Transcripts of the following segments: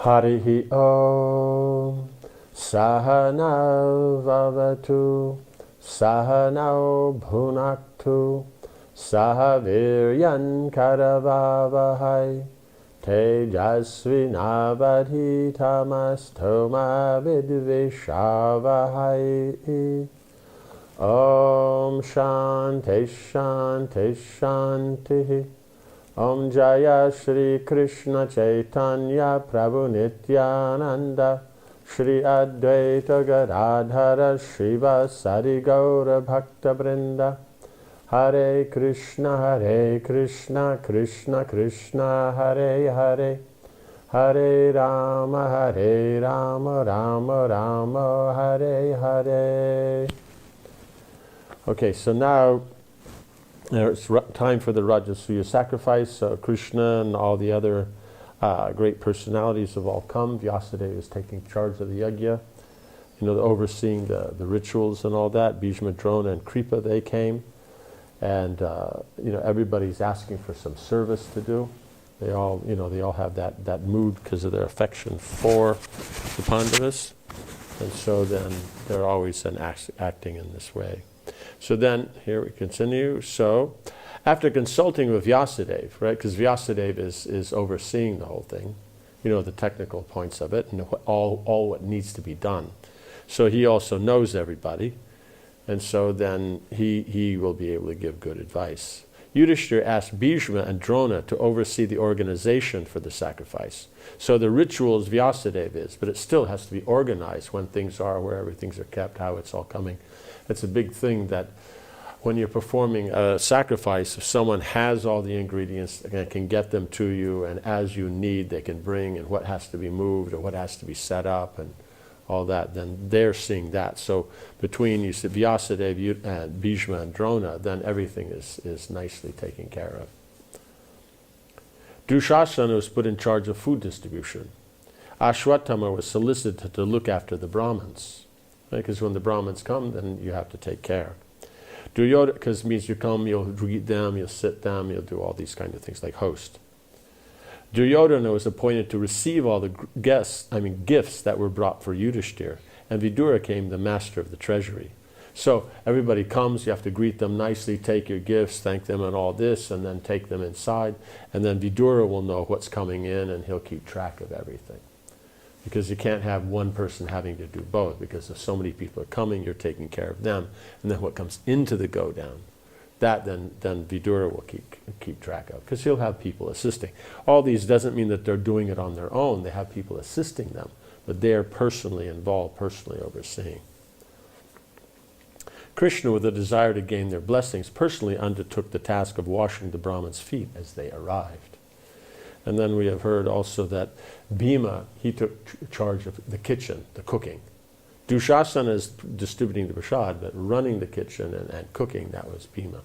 Harihi Om Sahana Vavatu Sahano Bhunaktu Sahaviryan Karavavahai Tejasvinavadhitamastoma Vidvishavahai. Om Shanti Shanti Shanti. Om Jaya Shri Krishna Chaitanya Prabhu Nityananda Shri Advaita Gadadhara Shiva Sari Gaura Bhakta Vrinda. Hare Krishna Krishna Krishna Hare Hare Hare Rama Rama Rama Hare Hare. Okay, so now it's time for the Rajasuya sacrifice. So Krishna and all the other great personalities have all come. Vyasadeva is taking charge of the yajna, overseeing the rituals and all that. Bhishma, Drona, and Kripa, they came. And everybody's asking for some service to do. They all have that mood because of their affection for the Pandavas, and so then they're always acting in this way. So then here we continue. So after consulting with Vyasadeva, right? Because Vyasadeva is overseeing the whole thing, the technical points of it and all what needs to be done. So he also knows everybody. And so then he will be able to give good advice. Yudhishthira asked Bhishma and Drona to oversee the organization for the sacrifice. So the rituals Vyasadeva is, but it still has to be organized when things are, where everything's are kept, how it's all coming. It's a big thing that when you're performing a sacrifice, if someone has all the ingredients and can get them to you, and as you need, they can bring, and what has to be moved or what has to be set up and all that, then they're seeing that. So between Vyasadeva and Bhishma and Drona, then everything is nicely taken care of. Dushasana was put in charge of food distribution. Ashwatthama was solicited to look after the Brahmins, because when the Brahmins come, then you have to take care. Duryodhana, because it means you come, you'll greet them, you'll sit them, you'll do all these kind of things like host. Duryodhana was appointed to receive all the gifts that were brought for Yudhishthira, and Vidura came the master of the treasury. So everybody comes, you have to greet them nicely, take your gifts, thank them and all this, and then take them inside, and then Vidura will know what's coming in and he'll keep track of everything. Because you can't have one person having to do both, because if so many people are coming, you're taking care of them, and then what comes into the go down, that then Vidura will keep track of, because he'll have people assisting. All these doesn't mean that they're doing it on their own. They have people assisting them, but they're personally involved, personally overseeing. Krishna, with a desire to gain their blessings, personally undertook the task of washing the Brahmins' feet as they arrived. And then we have heard also that Bhima, he took charge of the kitchen, the cooking. Dushasana is distributing the prasad, but running the kitchen and cooking, that was Bhima.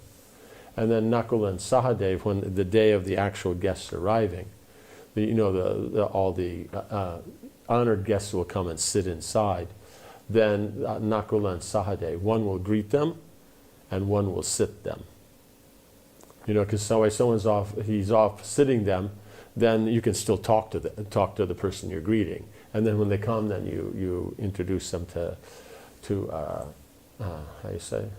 And then Nakula and Sahadev, when the day of the actual guests arriving, all the honored guests will come and sit inside. Then Nakula and Sahadev, one will greet them, and one will sit them. Because someone's off, he's off sitting them, then you can still talk to the person you're greeting. And then when they come, then you introduce them to how you say,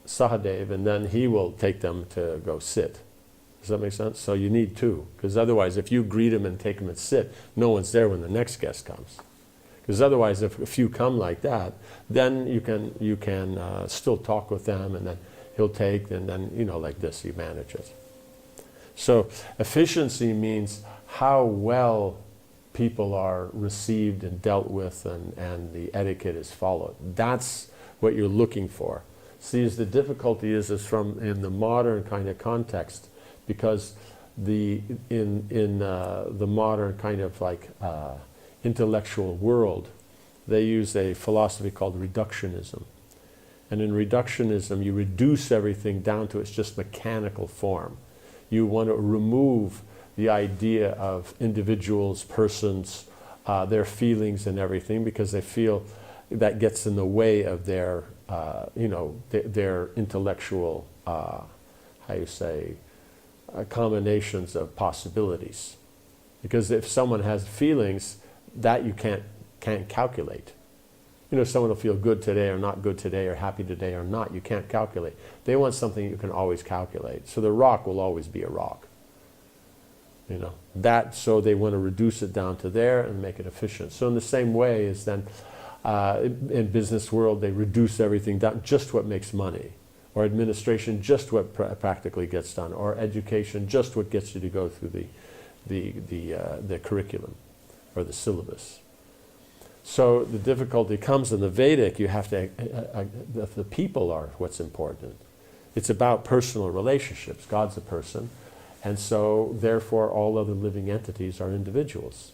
Sahadev, and then he will take them to go sit. Does that make sense? So you need two, because otherwise if you greet him and take him and sit, no one's there when the next guest comes. Because otherwise if a few come like that, then you can still talk with them, and then he'll take, and then, like this, you manage it. So efficiency means how well people are received and dealt with, and the etiquette is followed. That's what you're looking for. See, the difficulty is in the modern kind of context, because in the modern kind of intellectual world, they use a philosophy called reductionism. And in reductionism, you reduce everything down to its just mechanical form. You want to remove the idea of individuals, persons, their feelings and everything, because they feel that gets in the way of their, their intellectual, combinations of possibilities. Because if someone has feelings, that you can't calculate. Someone will feel good today or not good today, or happy today or not. You can't calculate. They want something you can always calculate. So the rock will always be a rock. So they want to reduce it down to there and make it efficient. So in the same way as then in business world, they reduce everything down, just what makes money, or administration, just what practically gets done, or education, just what gets you to go through the curriculum or the syllabus. So the difficulty comes in the Vedic. You have to, the people are what's important. It's about personal relationships. God's a person, and so therefore all other living entities are individuals.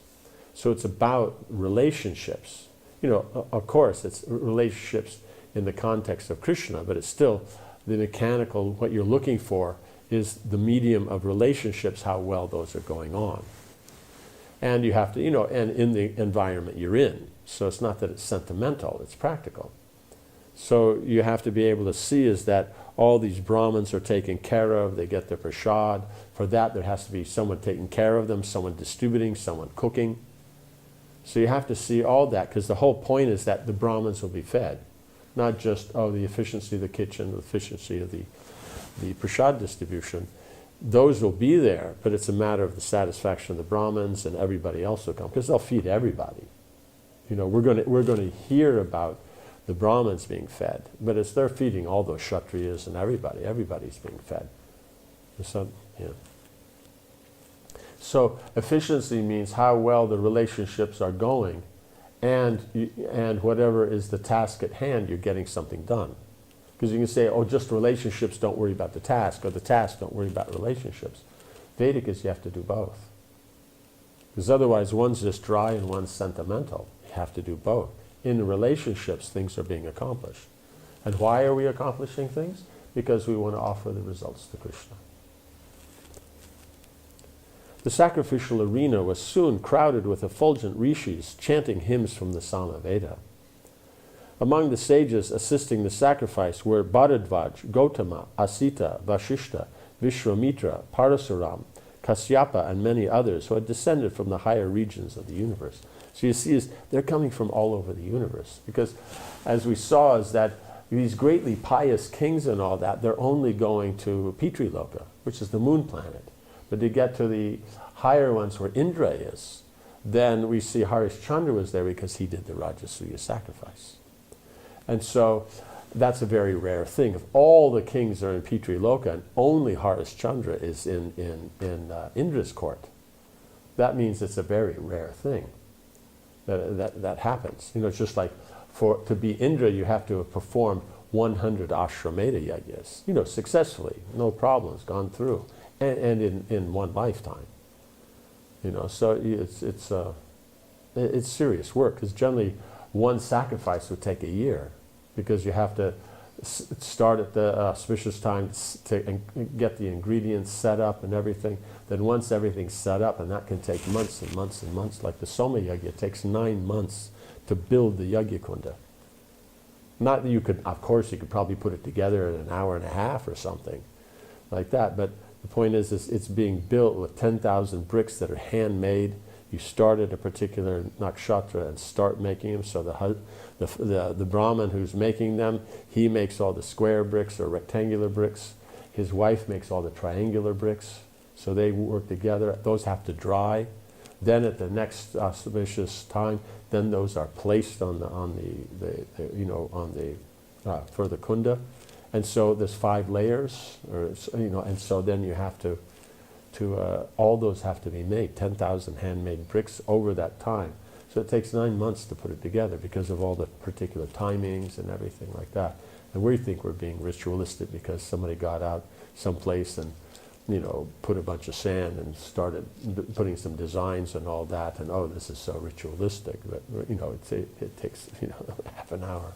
So it's about relationships. Of course, it's relationships in the context of Krishna, but it's still the mechanical, what you're looking for is the medium of relationships, how well those are going on. And you have to, and in the environment you're in. So it's not that it's sentimental, it's practical. So you have to be able to see is that all these Brahmins are taken care of, they get their prasad. For that, there has to be someone taking care of them, someone distributing, someone cooking. So you have to see all that, because the whole point is that the Brahmins will be fed. Not just, the efficiency of the kitchen, the efficiency of the prasad distribution. Those will be there, but it's a matter of the satisfaction of the Brahmins, and everybody else will come, because they'll feed everybody. We're going to hear about the Brahmins being fed, but it's they're feeding all those Kshatriyas and everybody. Everybody's being fed. So, yeah. So efficiency means how well the relationships are going, and whatever is the task at hand, you're getting something done. Because you can say, just relationships, don't worry about the task, or the task, don't worry about relationships. Vedic is you have to do both. Because otherwise one's just dry and one's sentimental. You have to do both. In relationships, things are being accomplished. And why are we accomplishing things? Because we want to offer the results to Krishna. The sacrificial arena was soon crowded with effulgent rishis chanting hymns from the Samaveda. Among the sages assisting the sacrifice were Bharadvaj, Gautama, Asita, Vashishta, Vishwamitra, Parasuram, Kasyapa, and many others who had descended from the higher regions of the universe. So you see, they're coming from all over the universe. Because as we saw, is that these greatly pious kings and all that, they're only going to Pitriloka, which is the moon planet. But to get to the higher ones where Indra is, then we see Harishchandra was there because he did the Rajasuya sacrifice. And so that's a very rare thing. If all the kings are in Pitriloka and only Harishchandra is in Indra's court, that means it's a very rare thing that happens. It's just like to be Indra, you have to have performed 100 Ashrameda yajnas, successfully, no problems, gone through. And in one lifetime, so it's serious work, because generally one sacrifice would take a year, because you have to start at the auspicious time to get the ingredients set up and everything. Then once everything's set up, and that can take months and months and months, like the Soma Yagya takes 9 months to build the Yagya Kunda. Not that you could, of course, you could probably put it together in an hour and a half or something like that, but the point is it's being built with 10,000 bricks that are handmade. You start at a particular nakshatra and start making them. So the Brahmin who's making them, he makes all the square bricks or rectangular bricks. His wife makes all the triangular bricks. So they work together. Those have to dry. Then at the next auspicious time, then those are placed on for the kunda. And so there's 5 layers, and so then you have to all those have to be made, 10,000 handmade bricks over that time. So it takes 9 months to put it together because of all the particular timings and everything like that. And we think we're being ritualistic because somebody got out someplace and put a bunch of sand and started putting some designs and all that, and this is so ritualistic. But it takes half an hour.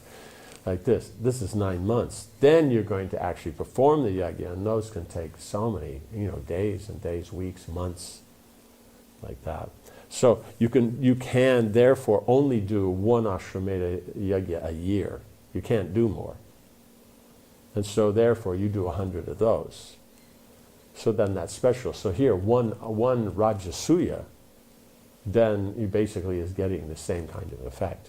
Like this. This is 9 months. Then you're going to actually perform the yajna, and those can take so many, days and days, weeks, months, like that. So you can therefore only do 1 Ashrameda yajna a year. You can't do more. And so therefore you do 100 of those. So then that's special. So here, one Rajasuya then he basically is getting the same kind of effect.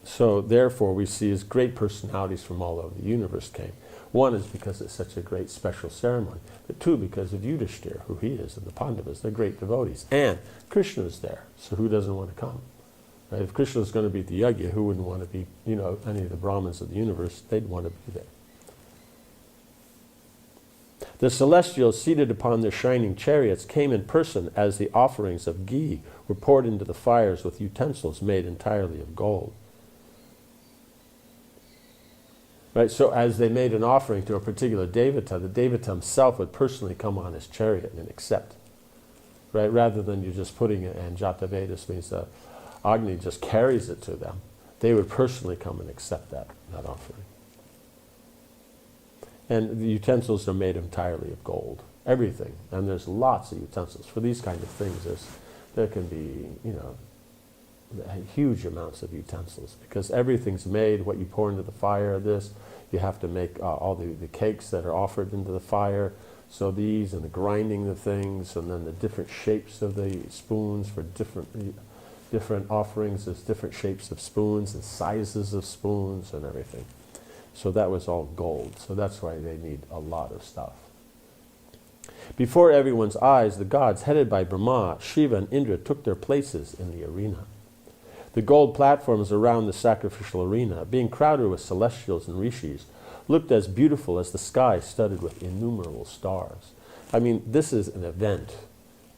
So therefore we see as great personalities from all over the universe came. One is because it's such a great special ceremony, but two, because of Yudhishthira, who he is, and the Pandavas, they're great devotees. And Krishna is there, so who doesn't want to come? Right? If Krishna is going to be at the yajna, who wouldn't want to be, any of the Brahmins of the universe, they'd want to be there. The celestials seated upon their shining chariots came in person as the offerings of ghee were poured into the fires with utensils made entirely of gold. Right, so as they made an offering to a particular devata, the devata himself would personally come on his chariot and accept. Right, rather than you just putting it, and Jatavedas means Agni just carries it to them. They would personally come and accept that offering. And the utensils are made entirely of gold. Everything. And there's lots of utensils. For these kind of things, there can be, huge amounts of utensils. Because everything's made, what you pour into the fire, you have to make all the cakes that are offered into the fire. So these, and the grinding of things, and then the different shapes of the spoons for different offerings. There's different shapes of spoons and sizes of spoons and everything. So that was all gold. So that's why they need a lot of stuff. Before everyone's eyes, the gods, headed by Brahma, Shiva, and Indra, took their places in the arena. The gold platforms around the sacrificial arena, being crowded with celestials and rishis, looked as beautiful as the sky studded with innumerable stars. I mean, this is an event.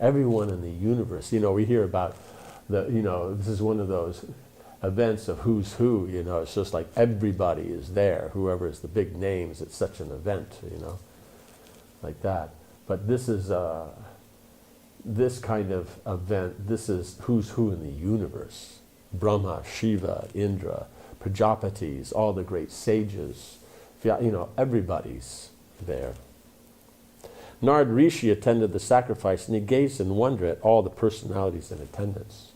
Everyone in the universe, we hear about this is one of those events of who's who, it's just like everybody is there, whoever is the big names, it's such an event, like that. But this is this kind of event, this is who's who in the universe. Brahma, Shiva, Indra, Prajapatis, all the great sages, everybody's there. Narad Rishi attended the sacrifice, and he gazed in wonder at all the personalities in attendance.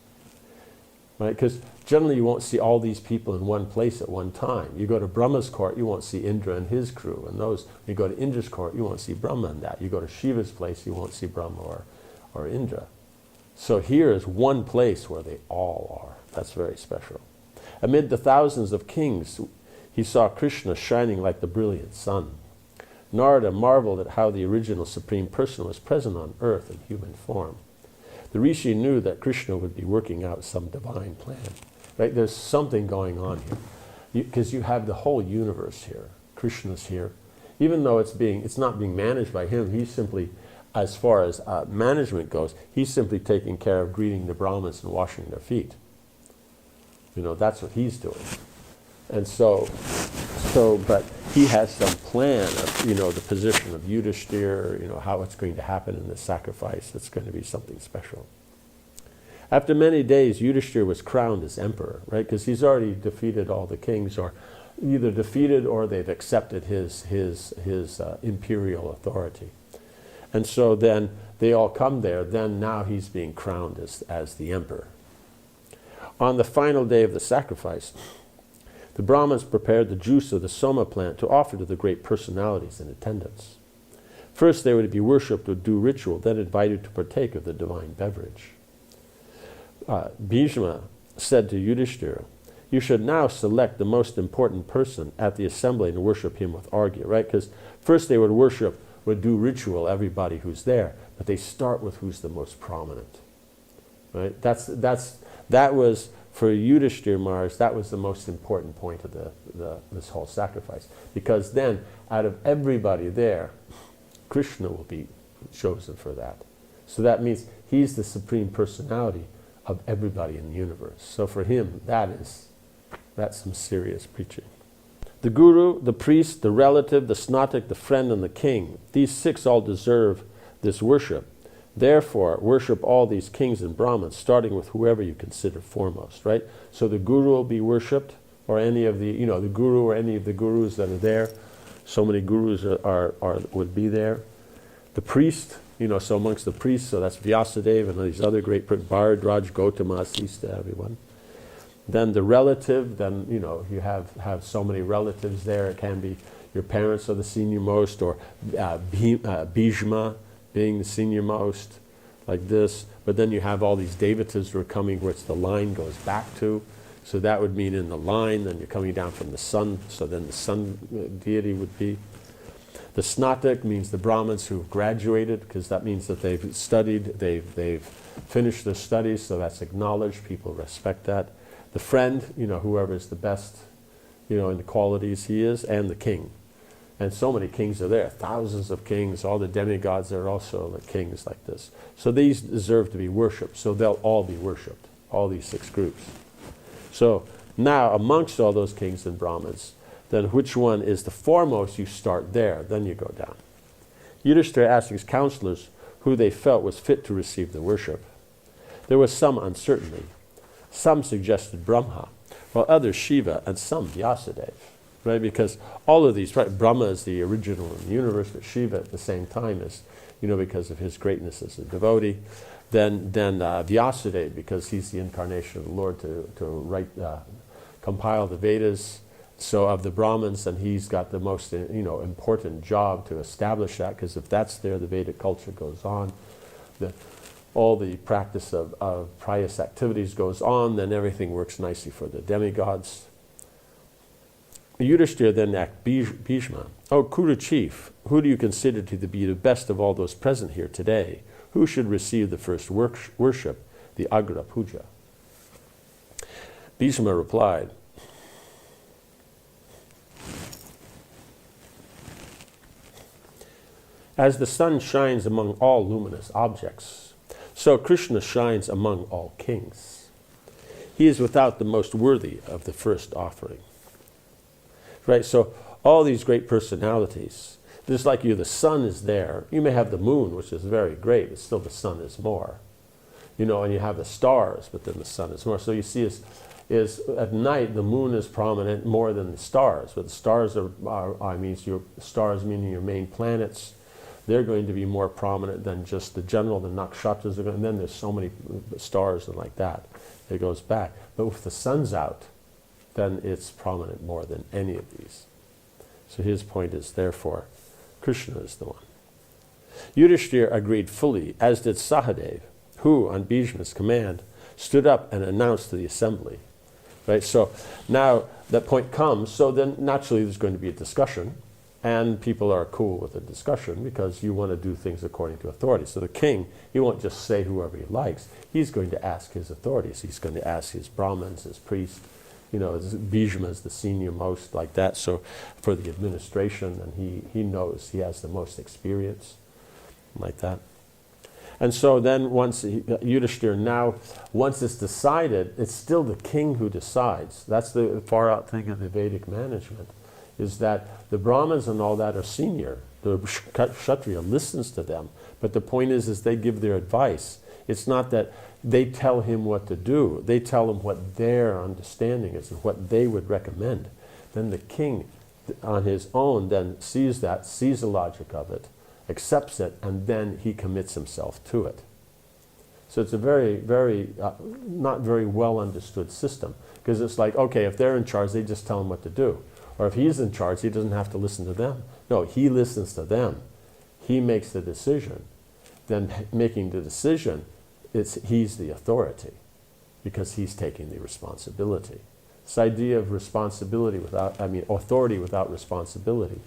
Right? Because generally you won't see all these people in one place at one time. You go to Brahma's court, you won't see Indra and his crew, and those. You go to Indra's court, you won't see Brahma and that. You go to Shiva's place, you won't see Brahma or Indra. So here is one place where they all are. That's very special. Amid the thousands of kings, he saw Krishna shining like the brilliant sun. Narada marveled at how the original Supreme Person was present on earth in human form. The Rishi knew that Krishna would be working out some divine plan. Right? There's something going on here. Because you have the whole universe here. Krishna's here. Even though it's not being managed by him, he's simply, as far as management goes, he's simply taking care of greeting the Brahmins and washing their feet. That's what he's doing. And but he has some plan of, the position of Yudhishthira, how it's going to happen in the sacrifice. It's going to be something special. After many days, Yudhishthira was crowned as emperor, right? Because he's already defeated all the kings, or either defeated or they've accepted his imperial authority. And so then they all come there. Then now he's being crowned as the emperor. On the final day of the sacrifice, the Brahmins prepared the juice of the soma plant to offer to the great personalities in attendance. First, they were to be worshipped with due ritual, then invited to partake of the divine beverage. Bhishma said to Yudhishthira, "You should now select the most important person at the assembly and worship him with argya," right? Because first they would worship with due ritual everybody who's there, but they start with who's the most prominent, right? That was, for Yudhishthira Maharaj, that was the most important point of this whole sacrifice. Because then, out of everybody there, Krishna will be chosen for that. So that means he's the Supreme Personality of everybody in the universe. So for him, that's some serious preaching. The guru, the priest, the relative, the snatik, the friend, and the king, these six all deserve this worship. Therefore, worship all these kings and Brahmins, starting with whoever you consider foremost, right? So the guru will be worshipped, or any of the, the guru or any of the gurus that are there. So many gurus would be there. The priest, so amongst the priests, so that's Vyasadeva and these other great, Bharadwaj, Gautama, Sista, everyone. Then the relative, then, you have so many relatives there. It can be your parents are the senior most, or Bhishma, being the senior most, like this. But then you have all these devatas who are coming, which the line goes back to. So that would mean in the line, then you're coming down from the sun, so then the sun deity would be. The Snatak means the Brahmins who have graduated, because that means that they've studied, they've finished their studies, so that's acknowledged, people respect that. The friend, whoever is the best, in the qualities he is, and the king. And so many kings are there, thousands of kings, all the demigods are also like kings like this. So these deserve to be worshipped, so they'll all be worshipped, all these 6 groups. So now, amongst all those kings and Brahmins, then which one is the foremost? You start there, then you go down. Yudhishthira asked his counselors who they felt was fit to receive the worship. There was some uncertainty. Some suggested Brahma, while others Shiva, and some Vyasadeva. Right? Because all of these, right? Brahma is the original in the universe, but Shiva at the same time is, because of his greatness as a devotee. Then Vyasadeva, because he's the incarnation of the Lord to compile the Vedas. So of the Brahmins, and he's got the most important job to establish that, because if that's there, the Vedic culture goes on. All the practice of pious activities goes on, then everything works nicely for the demigods. Yudhishthira then asked Bhishma, "O Kuru chief, who do you consider to be the best of all those present here today? Who should receive the first worship, the Agra Puja?" Bhishma replied, "As the sun shines among all luminous objects, so Krishna shines among all kings. He is without the most worthy of the first offering." Right, so all these great personalities, just like the sun is there. You may have the moon, which is very great, but still the sun is more. And you have the stars, but then the sun is more. So you see is at night the moon is prominent more than the stars, but the stars your stars meaning your main planets, they're going to be more prominent than just the general, the nakshatras are going, and then there's so many stars and like that. It goes back. But if the sun's out, then it's prominent more than any of these. So his point is, therefore, Krishna is the one. Yudhishthira agreed fully, as did Sahadeva, who, on Bhishma's command, stood up and announced to the assembly. Right, so now that point comes, so then naturally there's going to be a discussion, and people are cool with the discussion because you want to do things according to authority. So the king, he won't just say whoever he likes. He's going to ask his authorities. He's going to ask his Brahmins, his priests. Bhishma is the senior most, like that. So for the administration, and he knows, he has the most experience, like that. And so then once Yudhishthira, once it's decided, it's still the king who decides. That's the far out thing of the Vedic management, is that the Brahmins and all that are senior. The Kshatriya listens to them. But the point is they give their advice. It's not that they tell him what to do. They tell him what their understanding is and what they would recommend. Then the king, on his own, then sees that, sees the logic of it, accepts it, and then he commits himself to it. So it's a very, very, not very well understood system. Because it's like, okay, if they're in charge, they just tell him what to do. Or if he's in charge, he doesn't have to listen to them. No, he listens to them. He makes the decision. Then making the decision, he's the authority, because he's taking the responsibility. This idea of responsibility authority without responsibility.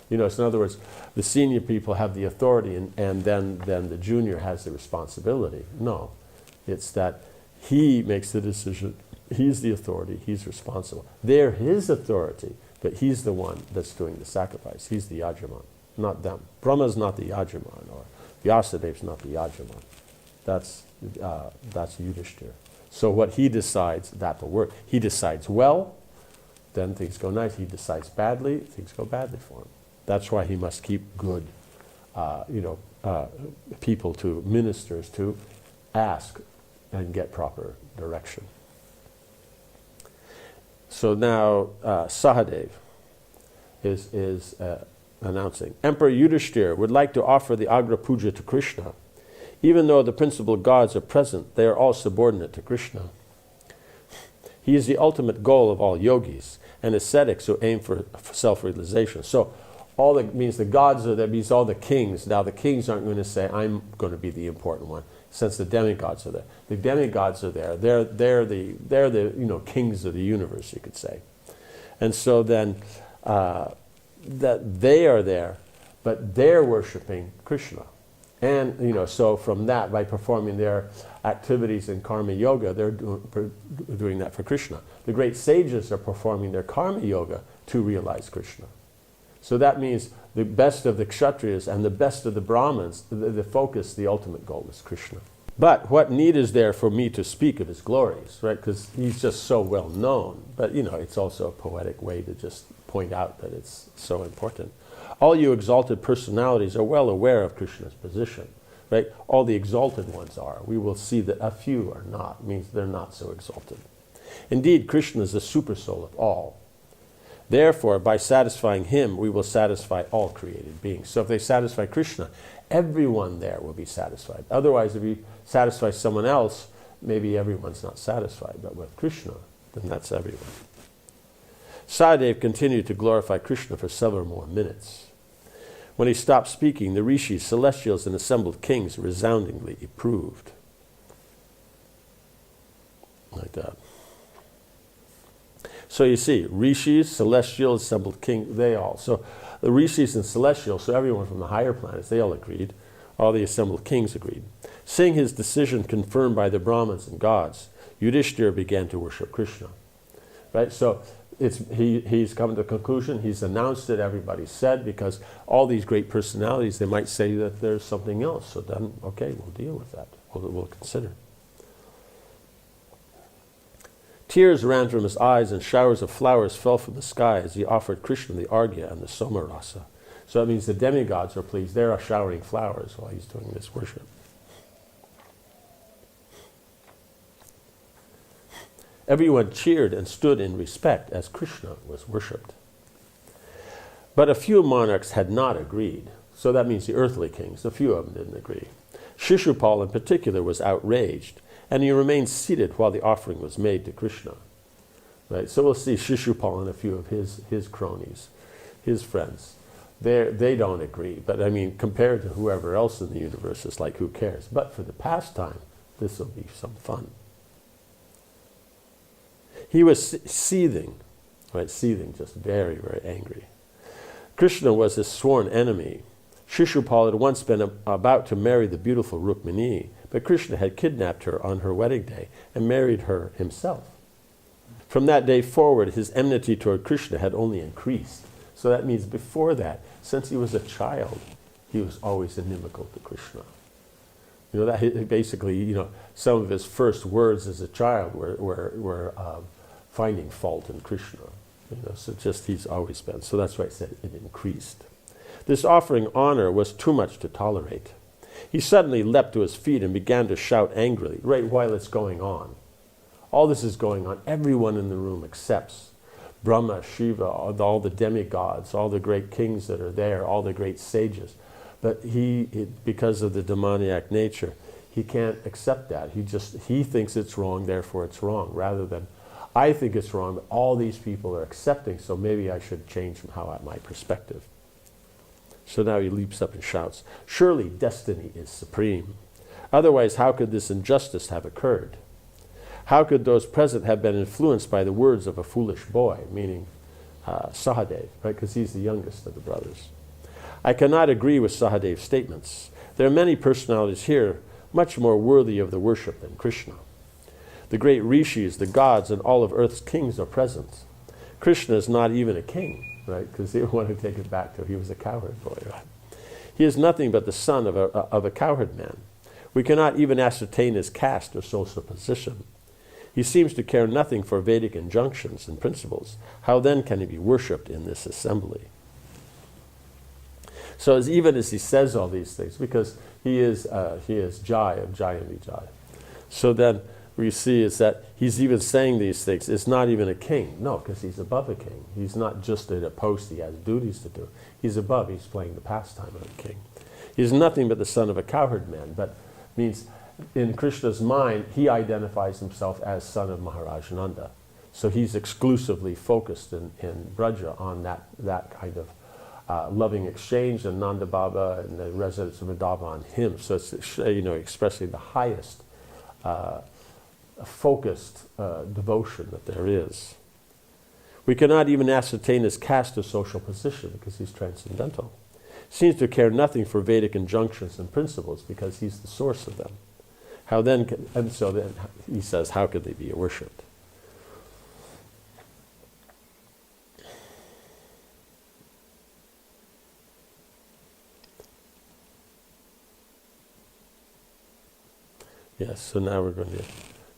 So in other words, the senior people have the authority and then the junior has the responsibility. No, it's that he makes the decision, he's the authority, he's responsible. They're his authority, but he's the one that's doing the sacrifice. He's the Yajaman, not them. Brahma's not the Yajaman, or Vyasadev's not the Yajaman. That's Yudhishthira. So what he decides, that will work. He decides well, then things go nice. He decides badly, things go badly for him. That's why he must keep good, people to, ministers to, ask and get proper direction. So now Sahadev is announcing, Emperor Yudhishthira would like to offer the Agra Puja to Krishna. Even though the principal gods are present, they are all subordinate to Krishna. He is the ultimate goal of all yogis and ascetics who aim for self-realization. So all that means the gods are there, means all the kings. Now the kings aren't going to say, I'm going to be the important one, since the demigods are there. The demigods are there. They're the kings of the universe, you could say. And so then that they are there, but they're worshiping Krishna. And so from that, by performing their activities in karma yoga, they're doing that for Krishna. The great sages are performing their karma yoga to realize Krishna. So that means the best of the kshatriyas and the best of the brahmins, the focus, the ultimate goal is Krishna. But what need is there for me to speak of his glories, right? Because he's just so well known. But it's also a poetic way to just point out that it's so important. All you exalted personalities are well aware of Krishna's position, right? All the exalted ones are. We will see that a few are not. It means they're not so exalted. Indeed, Krishna is the supersoul of all. Therefore, by satisfying him, we will satisfy all created beings. So if they satisfy Krishna, everyone there will be satisfied. Otherwise, if you satisfy someone else, maybe everyone's not satisfied. But with Krishna, then that's everyone. Sahadev continued to glorify Krishna for several more minutes. When he stopped speaking, the rishis, celestials, and assembled kings resoundingly approved. Like that. So you see, rishis, celestials, assembled kings, they all. So the rishis and celestials, so everyone from the higher planets, they all agreed. All the assembled kings agreed. Seeing his decision confirmed by the Brahmins and gods, Yudhishthira began to worship Krishna. Right? So he's come to the conclusion, he's announced it, everybody said, because all these great personalities, they might say that there's something else. So then, okay, we'll deal with that. We'll consider. Tears ran from his eyes and showers of flowers fell from the sky as he offered Krishna the Arghya and the Somarasa. So that means the demigods are pleased. They're showering flowers while he's doing this worship. Everyone cheered and stood in respect as Krishna was worshipped. But a few monarchs had not agreed. So that means the earthly kings. A few of them didn't agree. Shishupal in particular was outraged, and he remained seated while the offering was made to Krishna. Right? So we'll see Shishupal and a few of his cronies, his friends. They don't agree. But I mean, compared to whoever else in the universe, it's like, who cares? But for the pastime, this will be some fun. He was seething, right? Seething, just very, very angry. Krishna was his sworn enemy. Shishupal had once been about to marry the beautiful Rukmini, but Krishna had kidnapped her on her wedding day and married her himself. From that day forward, his enmity toward Krishna had only increased. So that means before that, since he was a child, he was always inimical to Krishna. That basically, some of his first words as a child were finding fault in Krishna. So just he's always been. So that's why I said it increased. This offering honor was too much to tolerate. He suddenly leapt to his feet and began to shout angrily, right while it's going on. All this is going on. Everyone in the room accepts. Brahma, Shiva, all the demigods, all the great kings that are there, all the great sages. But because of the demoniac nature, he can't accept that. He thinks it's wrong, therefore it's wrong, rather than, I think it's wrong, but all these people are accepting, so maybe I should change my perspective. So now he leaps up and shouts, surely destiny is supreme. Otherwise, how could this injustice have occurred? How could those present have been influenced by the words of a foolish boy, meaning Sahadev, right? Because he's the youngest of the brothers. I cannot agree with Sahadev's statements. There are many personalities here much more worthy of the worship than Krishna. The great rishis, the gods, and all of earth's kings are present. Krishna is not even a king, right? Because they want to take it back to he was a cowherd boy, right? He is nothing but the son of a cowherd man. We cannot even ascertain his caste or social position. He seems to care nothing for Vedic injunctions and principles. How then can he be worshipped in this assembly? So even as he says all these things, because he is Jai of Jai and Vijay. So then we see is that he's even saying these things. It's not even a king. No, because he's above a king. He's not just at a post he has duties to do. He's above. He's playing the pastime of a king. He's nothing but the son of a cowherd man, but means in Krishna's mind, he identifies himself as son of Maharaj Nanda. So he's exclusively focused in Braja on that kind of loving exchange, and Nanda Baba and the residents of Vrindavan on him. So it's expressing the highest focused devotion that there is. We cannot even ascertain his caste or social position because he's transcendental. Seems to care nothing for Vedic injunctions and principles because he's the source of them. So then he says, how could they be worshipped? Yes, so now we're going to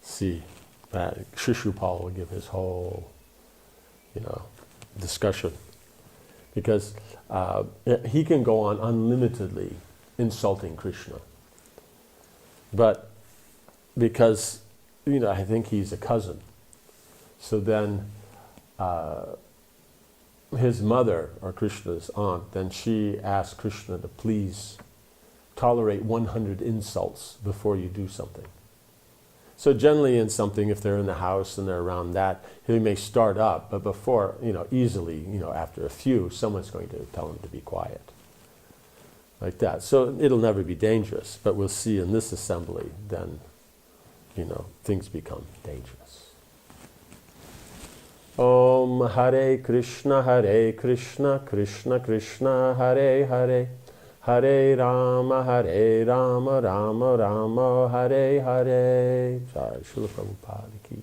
see that Shishupal will give his whole, discussion. Because he can go on unlimitedly insulting Krishna. But because, I think he's a cousin. So then his mother, or Krishna's aunt, then she asked Krishna to please tolerate 100 insults before you do something. So generally in something, if they're in the house and they're around that, he may start up, but before, easily, after a few, someone's going to tell him to be quiet. Like that. So it'll never be dangerous, but we'll see in this assembly, then, things become dangerous. Om Hare Krishna, Krishna Krishna, Hare Hare. Hare Rama, Rama Rama, Hare Hare. Sorry, Srila Prabhupada ki